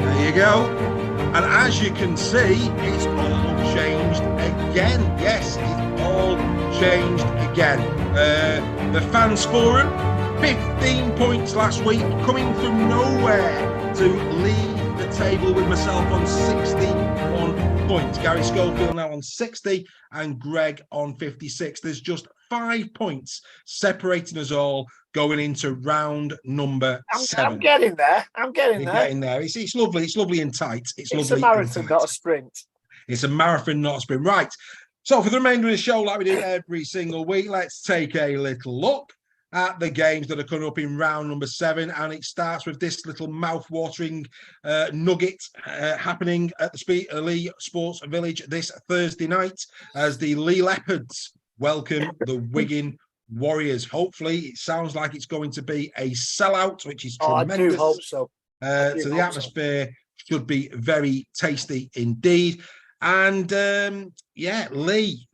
There you go. And as you can see, it's all changed again. Yes, it's all changed again. The fans forum, 15 points last week, coming from nowhere to lead the table with myself on 61 points. Gary Schofield now on 60 and Greg on 56. There's just 5 points separating us all going into round number 7. I'm getting there. You're getting there. It's lovely. It's lovely and tight. It's lovely. A marathon, not a sprint. It's a marathon, not a sprint. Right. So for the remainder of the show, like we do every single week, let's take a little look at the games that are coming up in round number 7. And it starts with this little mouth-watering nugget happening at the Lee Sports Village this Thursday night as the Lee Leopards welcome the Wigan Warriors. Hopefully, it sounds like it's going to be a sellout, which is tremendous. I do hope so. So the atmosphere should be very tasty indeed. And Lee,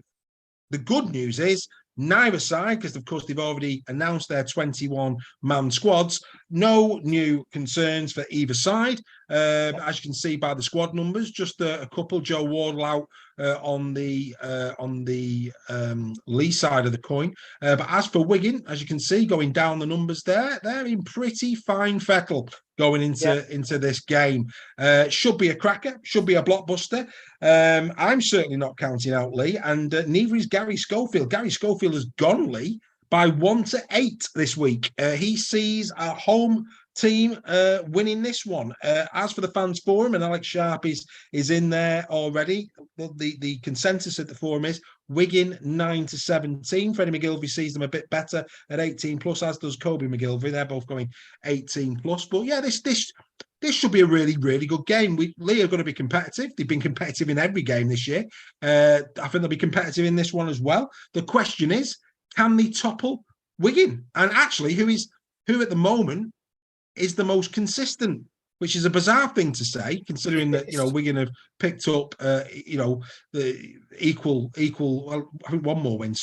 the good news is neither side, because of course they've already announced their 21-man squads, no new concerns for either side. As you can see by the squad numbers, just a couple. Joe Wardle out on the Lee side of the coin. But as for Wigan, as you can see, going down the numbers there, they're in pretty fine fettle going into this game. Should be a cracker, should be a blockbuster. I'm certainly not counting out Lee, and neither is Gary Schofield. Gary Schofield has gone Lee by 1-8 this week. He sees a home team winning this one. As for the fans forum, and Alex Sharp is in there already, the consensus at the forum is Wigan 9-17. Freddie McGilvey sees them a bit better at 18+, as does Kobe McGilvey. They're both going 18+. But yeah, this should be a really, really good game. Lee are going to be competitive. They've been competitive in every game this year. I think they'll be competitive in this one as well. The question is, can they topple Wigan? And actually, who at the moment is the most consistent, which is a bizarre thing to say, considering that Wigan have picked up the equal. Well, I think one more win,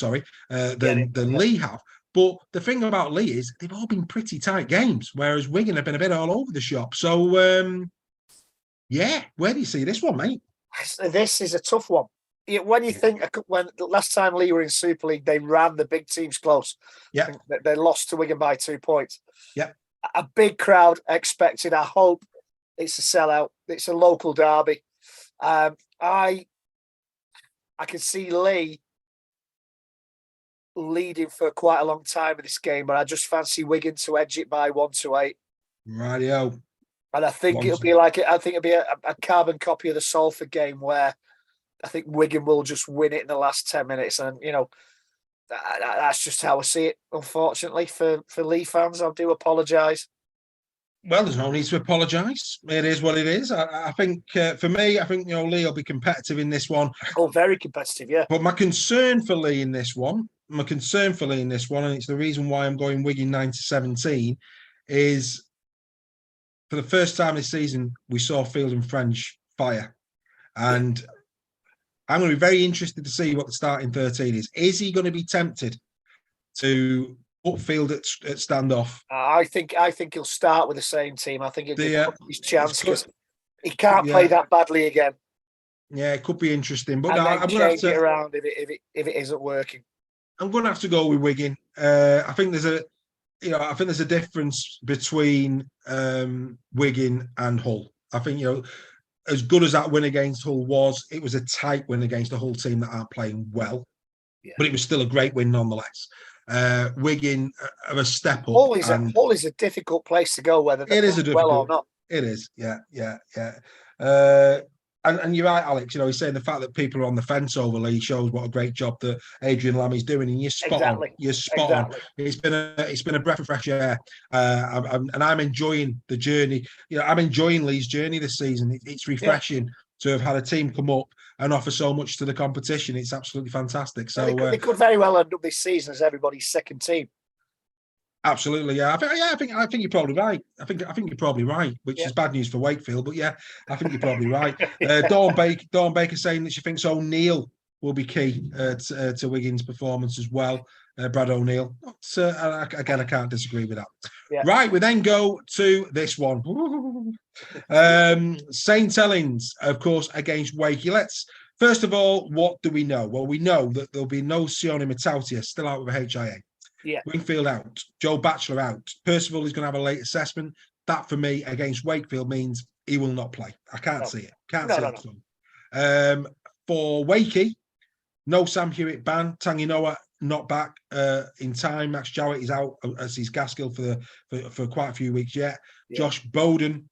than Lee have. But the thing about Lee is they've all been pretty tight games, whereas Wigan have been a bit all over the shop. So where do you see this one, mate? This is a tough one. When you think, when the last time Lee were in Super League, they ran the big teams close. Yeah, they lost to Wigan by 2 points. Yeah. A big crowd expected. I hope it's a sellout. It's a local derby. I can see Lee leading for quite a long time in this game, but I just fancy Wigan to edge it by 1-8. Rightio. And I think it'll be a carbon copy of the Salford game where I think Wigan will just win it in the last 10 minutes. And, that's just how I see it, unfortunately, for Lee fans. I do apologise. Well, there's no need to apologise. It is what it is. I think, for me, Lee will be competitive in this one. Oh, very competitive, yeah. But my concern for Lee in this one, and it's the reason why I'm going Wigan 9-17, is for the first time this season, we saw Field and French fire. And I'm going to be very interested to see what the starting 13 is. Is he going to be tempted to put Field at standoff? I think he'll start with the same team. I think he'll his chance because he can't play that badly again. Yeah, it could be interesting, but I'm going to change it around if it isn't working. I'm going to have to go with Wigan. I think there's a difference between Wigan and Hull. I think as good as that win against Hull was, it was a tight win against a Hull team that aren't playing well, but it was still a great win nonetheless. Wigan are a step up. Hull is a difficult place to go, whether they're well or not. It is, yeah. And you're right, Alex. He's saying the fact that people are on the fence over Lee shows what a great job that Adrian Lammy's doing, and you're spot on. You're spot on. It's been a breath of fresh air, and I'm enjoying the journey. I'm enjoying Lee's journey this season. It's refreshing to have had a team come up and offer so much to the competition. It's absolutely fantastic. So they could very well end up this season as everybody's second team. Absolutely, yeah. I think you're probably right. I think you're probably right, which is bad news for Wakefield. But yeah, I think you're probably right. Dawn Baker saying that she thinks O'Neill will be key to Wigan's performance as well. Brad O'Neill. Again, I can't disagree with that. Yeah. Right, we then go to this one. St. Helens, of course, against Wakey. First of all, what do we know? Well, we know that there'll be no Sione Matautia, still out with a HIA. Yeah. Wingfield out. Joe Batchelor out. Percival is going to have a late assessment. That, for me, against Wakefield means he will not play. I can't see it. Can't see it. For Wakey, no Sam Hewitt ban. Tangi Noah not back in time. Max Jowett is out as he's Gaskill for quite a few weeks yet. Yeah. Josh Bowden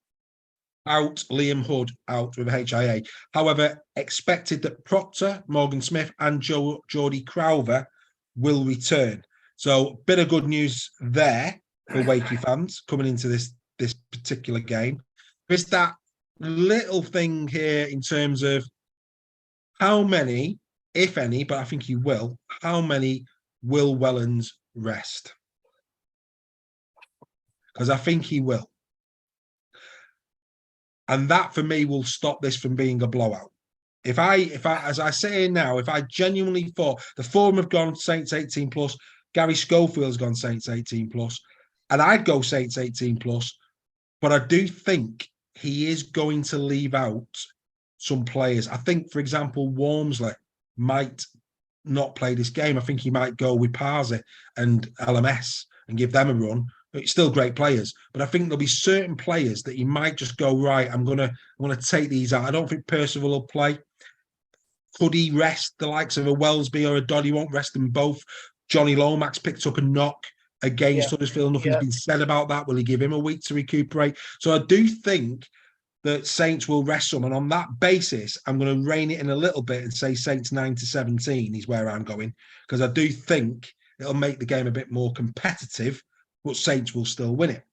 out. Liam Hood out with a HIA. However, expected that Proctor, Morgan Smith, and Geordie Crowther will return. So, bit of good news there for Wakey fans coming into this particular game. There's that little thing here in terms of how many, if any, but I think he will, how many will Wellens rest? Because I think he will. And that, for me, will stop this from being a blowout. If I, as I say now, if I genuinely thought the Forum have gone Saints 18 plus, Gary Schofield's gone Saints 18 plus, and I'd go Saints 18 plus, but I do think he is going to leave out some players. I think, for example, Walmsley might not play this game. I think he might go with Parsi and LMS and give them a run. It's still great players, but I think there'll be certain players that he might just go, right, I'm gonna take these out. I don't think Percival will play. Could he rest the likes of a Wellesby or a Dodd? He won't rest them both. Johnny Lomax picked up a knock against Huddersfield. Nothing's been said about that. Will he give him a week to recuperate? So I do think that Saints will rest some. And on that basis, I'm going to rein it in a little bit and say Saints 9-17 is where I'm going. Because I do think it'll make the game a bit more competitive, but Saints will still win it.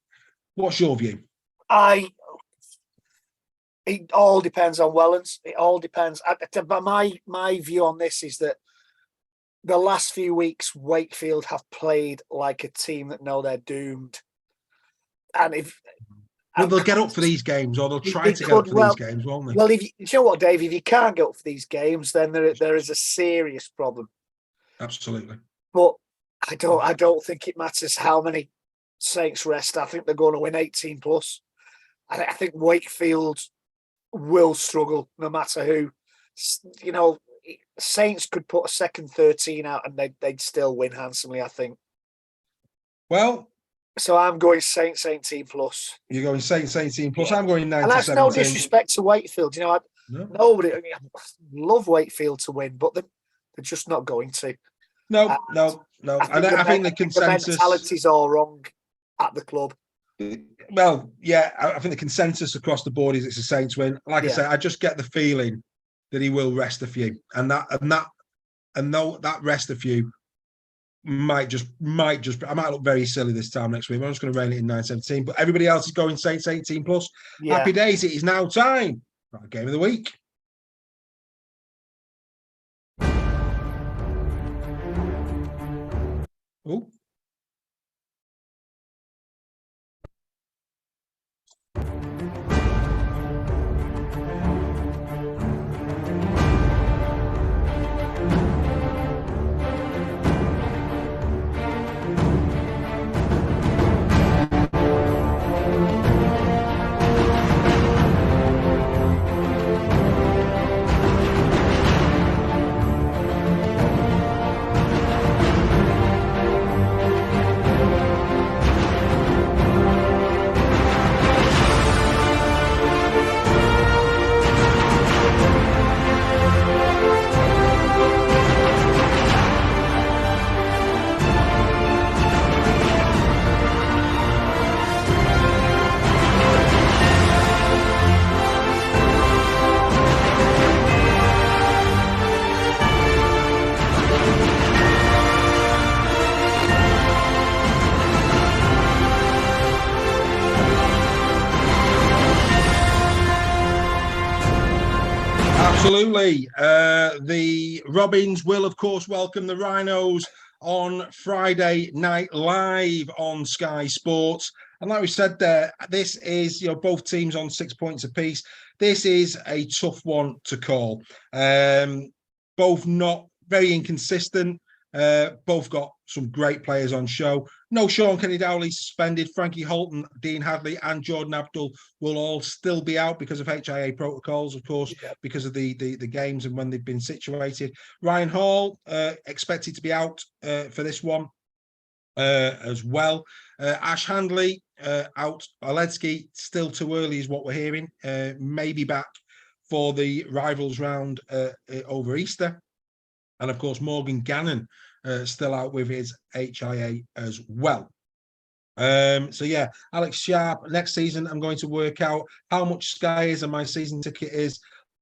What's your view? It all depends on Wellens. It all depends. My view on this is that the last few weeks, Wakefield have played like a team that know they're doomed. And they'll get up for these games, or they'll try to get up for these games, won't they? Well, you know what, Dave? If you can't get up for these games, then there is a serious problem. Absolutely. But I don't think it matters how many Saints rest. I think they're going to win 18 plus. I think Wakefield will struggle no matter who. You know, Saints could put a second 13 out and they'd still win handsomely, I think. Well, so I'm going Saints 18 plus. You're going Saints 18 plus. Yeah. I'm going 9-17. And that's no disrespect to Wakefield. You know, nobody. I mean, I love Wakefield to win, but they're just not going to. No. I think the consensus. The mentality's all wrong at the club. Well, yeah, I think the consensus across the board is it's a Saints win. Like I say, I just get the feeling that he will rest a few, and that rest a few might just. I might look very silly this time next week. I'm just going to rein it in 9-17, but everybody else is going Saints 18 plus. Yeah. Happy days! It is now time for our game of the week. Oh. Absolutely. The Robins will, of course, welcome the Rhinos on Friday Night Live on Sky Sports. And like we said there, this is, both teams on 6 points apiece. This is a tough one to call. Both not very inconsistent. Both got some great players on show. No Sean Kenny-Dowley suspended. Frankie Holton, Dean Hadley, and Jordan Abdul will all still be out because of HIA protocols, of course, because of the games and when they've been situated. Ryan Hall expected to be out for this one as well. Ash Handley out. Oledzki still too early is what we're hearing. Maybe back for the rivals round over Easter. And of course, Morgan Gannon still out with his HIA as well. So yeah, Alex Sharp, next season, I'm going to work out how much Sky is and my season ticket is.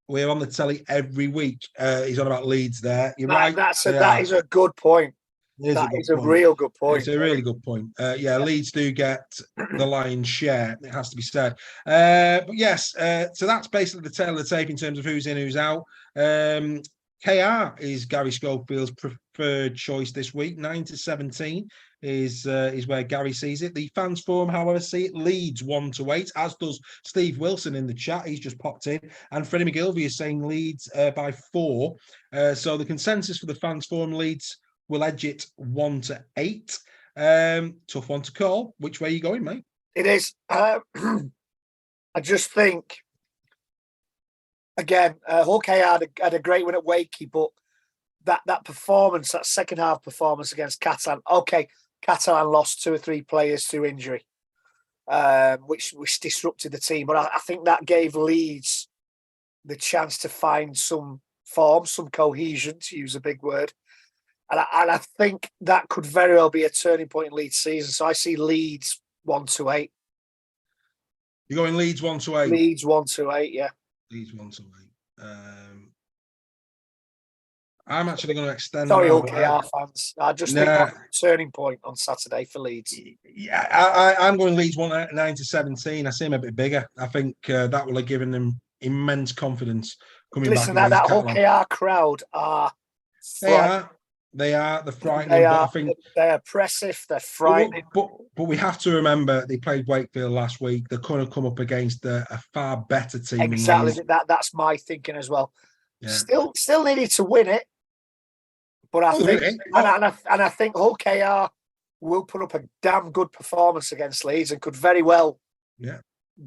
We're on the telly every week. He's on about Leeds there. You're right. That is a good point. That is a real good point. It's a really good point. Yeah, Leeds do get the lion's share, it has to be said. But yes, so that's basically the tail of the tape in terms of who's in, who's out. KR is Gary Schofield's preferred choice this week. 9-17 is where Gary sees it. The fans forum, however, see it Leeds 1-8, as does Steve Wilson in the chat. He's just popped in, and Freddie McGilvey is saying Leeds by 4. So the consensus for the fans forum, Leeds will edge it 1-8. Tough one to call. Which way are you going, mate? It is. I just think. Again, Hull KR had a great win at Wakey, but that performance, that second half performance against Catalan, okay, Catalan lost 2 or 3 players through injury, which disrupted the team. But I think that gave Leeds the chance to find some form, some cohesion, to use a big word. And I think that could very well be a turning point in Leeds' season. So I see Leeds 1-8. You're going Leeds 1-8? Leeds 1-8, yeah. Leeds 1-8. I'm actually going to extend. Sorry, OKR fans. I just think that's a turning point on Saturday for Leeds. Yeah, I'm going Leeds 9-17. I see him a bit bigger. I think that will have given them immense confidence coming back. Listen, that OKR crowd are. They are. They're frightening. I think they're oppressive. They're frightening. But we have to remember they played Wakefield last week. They're going to come up against a far better team. Exactly. That's my thinking as well. Yeah. Still needed to win it, but I think, and I think Hull KR will put up a damn good performance against Leeds and could very well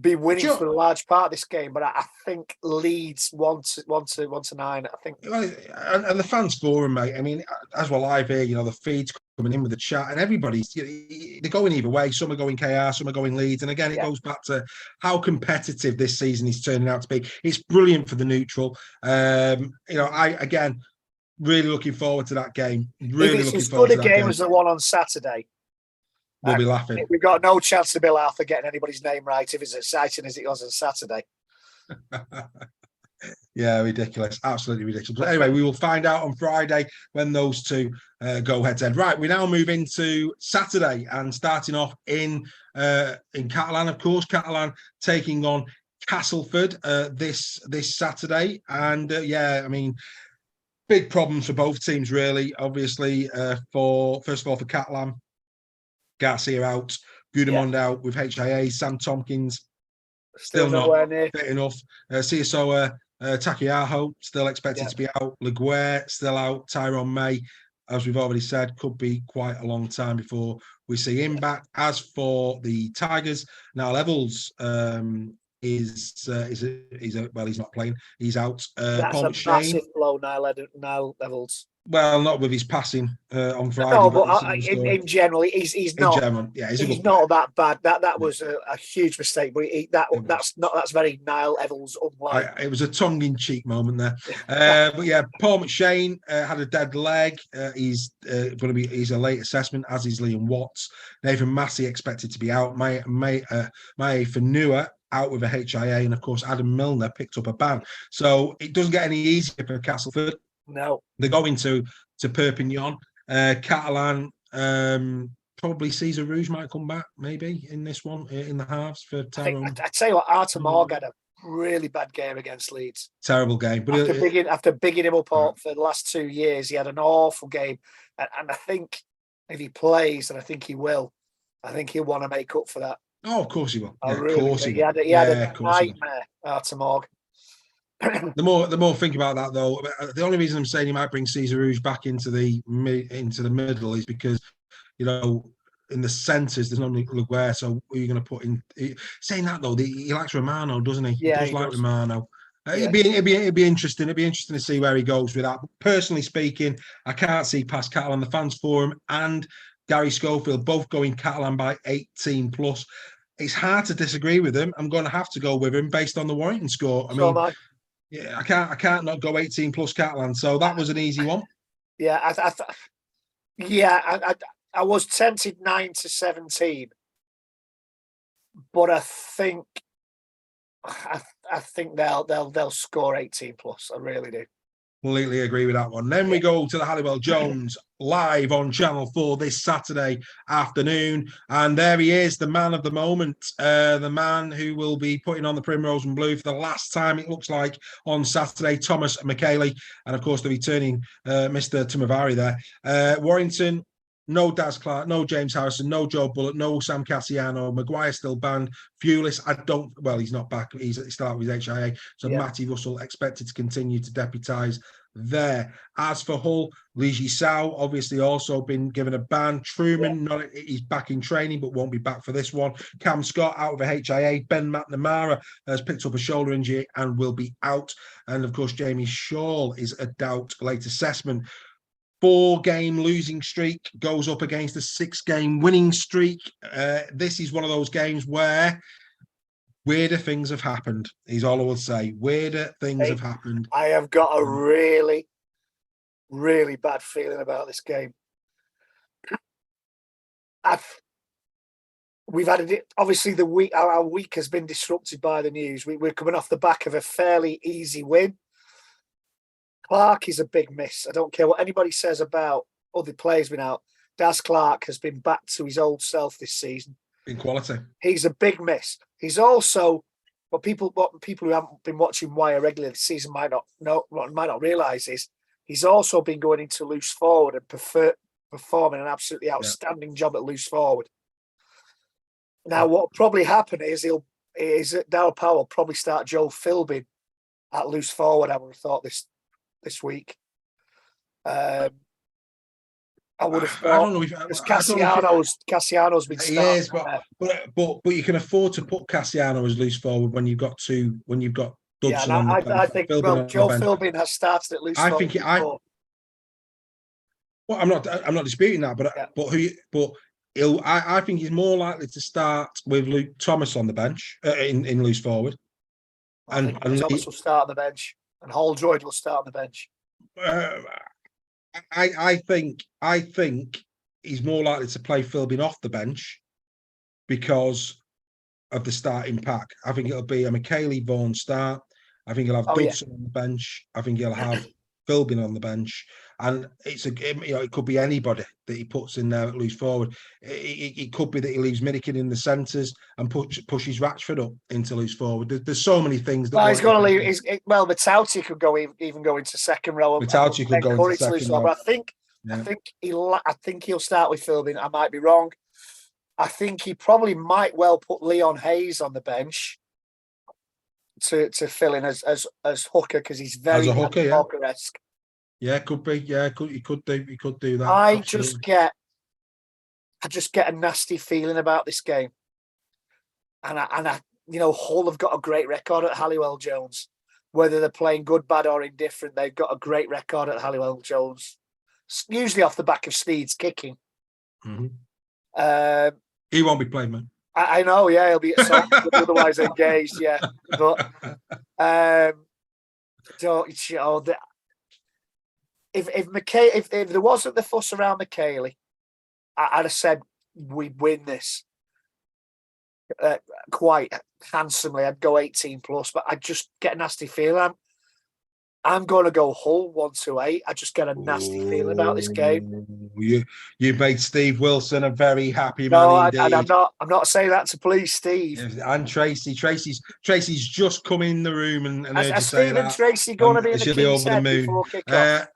be winning for a large part of this game. But I think Leeds 1-9. I think, and the fans forum, mate. I mean, as well, live here, the feeds coming in with the chat, and everybody's they're going either way. Some are going KR, some are going Leeds, and again, it goes back to how competitive this season is turning out to be. It's brilliant for the neutral. I again really looking forward to that game. Really if it's as good a game as the one on Saturday. We'll be laughing. We've got no chance to Bill Arthur getting anybody's name right if it's exciting as it was on Saturday. Yeah, ridiculous. Absolutely ridiculous. But anyway, we will find out on Friday when those two go head-to-head. Right, we now move into Saturday and starting off in Catalan, of course. Catalan taking on Castleford this Saturday. And, I mean, big problems for both teams, really. Obviously, first of all, for Catalan, Garcia out, Gudemond out with HIA, Sam Tompkins still not fit enough. Siasoa Takiaho still expected to be out. Laguerre still out. Tyrone May, as we've already said, could be quite a long time before we see him back. As for the Tigers, Niall Evans he's not playing. He's out. That's Paul a McShane, massive blow, Niall Evans. Well, not with his passing on Friday. No, but in general, he's not. General, he's not that bad. That was a huge mistake. But that's very Niall Evans unlike. It was a tongue-in-cheek moment there. But yeah, Paul McShane had a dead leg. He's a late assessment, as is Liam Watts. Nathan Massey expected to be out. Mae Fanua out with a HIA, and of course Adam Milner picked up a ban. So it doesn't get any easier for Castleford. No, they're going to Perpignan. Catalan, probably Cesar Rouge might come back maybe in this one in the halves for Tyrone. I tell you what, Artur Morg had a really bad game against Leeds. Terrible game, but after bigging him up for the last 2 years, he had an awful game, and I think if he plays, and I think he will, I think he'll want to make up for that. Oh, of course he will. He had a nightmare, Artur Morg. The more I think about that, though, the only reason I'm saying he might bring Cesar Rouge back into the middle is because, you know, in the centres there's no Luguer, so who are you going to put in? Saying that though, he likes Romano, doesn't he? Yeah, He does he like does. Romano. Yeah. It'd be interesting. It'd be interesting to see where he goes with that. But personally speaking, I can't see past Catalan. The fans forum and Gary Schofield both going Catalan by 18 plus. It's hard to disagree with him. I'm going to have to go with him based on the Warrington score. I So mean, am I. yeah, I can't not go 18 plus Catalan. So that was an easy one. Yeah, I was tempted 9-17, but I think they'll score 18 plus. I really do. Completely agree with that one. Then we go to the Halliwell Jones live on Channel 4 this Saturday afternoon. And there he is, the man of the moment, the man who will be putting on the Primrose and Blue for the last time, it looks like, on Saturday, Thomas McKaylee. And of course, the returning Mr. Timovari there. Warrington, no Daz Clark, no James Harrison, no Joe Bullock, no Sam Cassiano. Maguire still banned. Fewless, he's not back. He's still out with his HIA. So Yeah. Matty Russell expected to continue to deputise there. As for Hull, Lee Sau obviously also been given a ban. Truman, he's back in training, but won't be back for this one. Cam Scott out of a HIA. Ben McNamara has picked up a shoulder injury and will be out. And of course, Jamie Shaw is a doubt late assessment. 4-game losing streak goes up against a 6-game winning streak. This is one of those games where weirder things have happened, is all I would say. Weirder things have happened. I have got a really, really bad feeling about this game. We've had obviously our week has been disrupted by the news. We're coming off the back of a fairly easy win. Clark is a big miss. I don't care what anybody says about other players been out. Daz Clark has been back to his old self this season. In quality. He's a big miss. He's also what people who haven't been watching Wire regularly this season might not realise is he's also been going into loose forward and performing an absolutely outstanding job at loose forward. Now, what will probably happen is Darryl Powell will probably start Joe Philbin at loose forward. I would have thought this week. I would have thought. I don't know if Cassiano's been starting. Yes, but you can afford to put Cassiano as loose forward when you've got Dodson on the bench. I think Joe Philbin has started at loose forward. Well, I'm not disputing that, I think he's more likely to start with Luke Thomas on the bench in loose forward. And Thomas will start on the bench, and Holroyd will start on the bench. I think he's more likely to play Philbin off the bench because of the starting pack. I think it'll be a McKaylee Vaughan start. I think he'll have Dodson on the bench. I think he'll have Philbin on the bench, and it could be anybody that he puts in there at loose forward. It could be that he leaves Minikin in the centres and pushes Ratchford up into loose forward. There's so many things that. Well, he's got to leave. Matauti could go even go into second row. Matauti could go into second row. But I think he'll start with Philbin. I might be wrong. I think he probably might well put Leon Hayes on the bench to fill in as hooker because he's very hooker-esque. Yeah, could be. Yeah, he could do that. I just get a nasty feeling about this game, and I Hull have got a great record at Halliwell Jones. Whether they're playing good, bad, or indifferent, they've got a great record at Halliwell Jones. Usually off the back of Sneed's kicking. Mm-hmm. He won't be playing, man. I know, yeah, he'll be at some otherwise engaged, yeah. But if there wasn't the fuss around McKaylee, I'd have said we'd win this quite handsomely. I'd go 18 plus, but I just get a nasty feeling. I'm going to go Hull 1-8. I just get a nasty feeling about this game. You made Steve Wilson a very happy man indeed. I'm not saying that to please Steve. And Tracy's just come in the room and Steve and Tracy going to be in the King's Head before kick-off?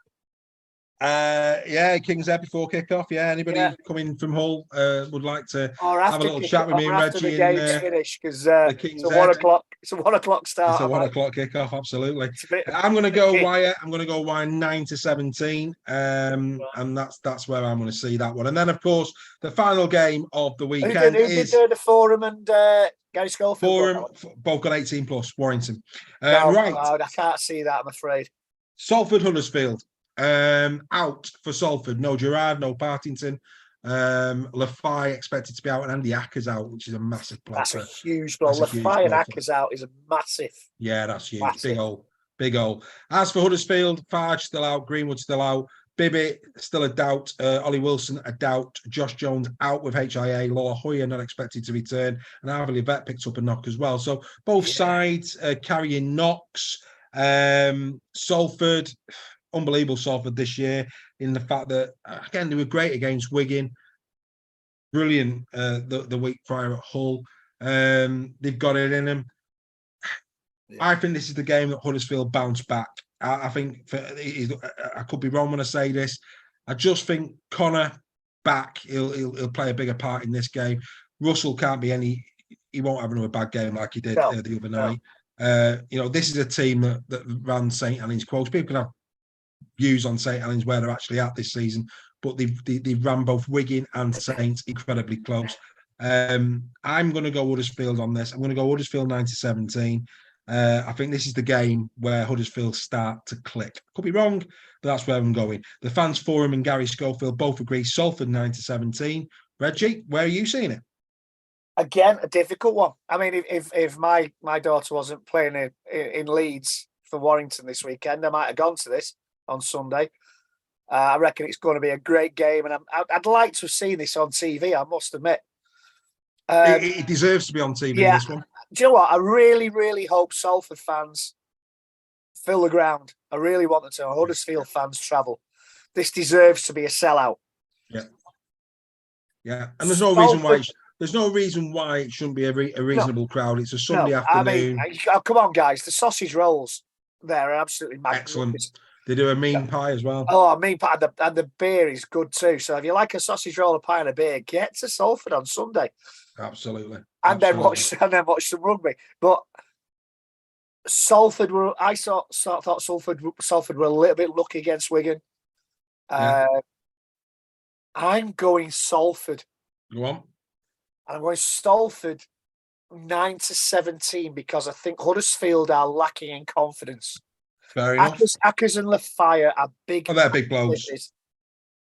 Yeah, King's Head before kickoff. Yeah, Yeah, anybody coming from Hull would like to or have a after little chat with me or and after the Reggie in game's finished because the it's King's a Head. 1 o'clock. It's a 1 o'clock It's start. a I one might. o'clock kickoff. Absolutely. It's a bit. I'm going to go Tricky. wire. I'm going to go wire 9-17, and that's where I'm going to see that one. And then, of course, the final game of the Who did? weekend Who did is the Forum and Gary Schofield? Forum. Both got 18 plus. Warrington. No, Right. I can't see that. I'm afraid. Salford Huddersfield. Out for Salford. No Gerrard, no Partington. Lafay expected to be out, and Andy Acker's out, which is a massive blow. That's a huge blow. Lafay and Acker's out is a massive. Yeah, that's huge. Massive. Big hole. As for Huddersfield, Farge still out, Greenwood still out, Bibby still a doubt, Ollie Wilson a doubt, Josh Jones out with HIA, Law Hoyer not expected to return, and Harvey Vet picked up a knock as well. So both sides carrying knocks. Salford, unbelievable Salford this year in the fact that, again, they were great against Wigan. Brilliant the week prior at Hull. They've got it in them. Yeah. I think this is the game that Huddersfield bounce back. I think I could be wrong when I say this. I just think Connor back, he'll play a bigger part in this game. Russell can't be any. He won't have another bad game like he did the other night. This is a team that ran St. Helens close. People can have views on St. Helens where they're actually at this season, but they've ran both Wigan and Saints incredibly close. I'm going to go Huddersfield on this. I'm going to go Huddersfield 9-17. I think this is the game where Huddersfield start to click. Could be wrong, but that's where I'm going. The Fans Forum and Gary Schofield both agree Salford 9-17. Reggie, where are you seeing it? Again, a difficult one. I mean, if my daughter wasn't playing in Leeds for Warrington this weekend, I might have gone to this on Sunday. I reckon it's going to be a great game, and I'd like to have seen this on TV, I must admit. It deserves to be on TV, this one. Do you know what? I really, really hope Salford fans fill the ground. I really want them to. Huddersfield fans travel. This deserves to be a sellout. Yeah, and there's no reason why it shouldn't be a reasonable crowd. It's a Sunday afternoon. I mean, come on, guys. The sausage rolls there are absolutely magnificent. Excellent. They do a mean pie as well. Oh, a mean pie, and the beer is good too. So if you like a sausage roll, a pie, and a beer, get to Salford on Sunday. Absolutely. And then watch some rugby. But Salford were. I thought Salford were a little bit lucky against Wigan. I'm going Salford. Go on. I'm going Salford 9-17 because I think Huddersfield are lacking in confidence. Fair enough. Ackers and Lafayette are big. Oh, they're big blows.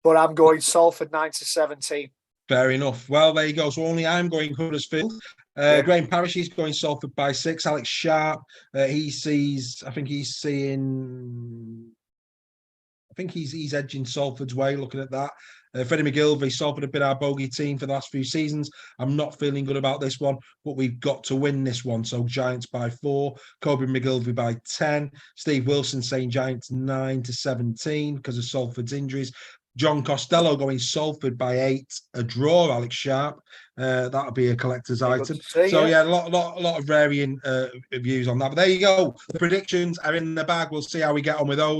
But I'm going Salford 9-17. Fair enough. Well, there you go. So only I'm going Huddersfield. Graham Parrish, he's going Salford by 6. Alex Sharp, he's edging Salford's way, looking at that. Freddie McGilvey, Salford have been our bogey team for the last few seasons. I'm not feeling good about this one, but we've got to win this one. So Giants by 4, Kobe McGilvey by 10, Steve Wilson saying Giants 9-17 because of Salford's injuries. John Costello going Salford by 8, a draw, Alex Sharp. That'll be a collector's item. A lot of varying views on that. But there you go. The predictions are in the bag. We'll see how we get on with those.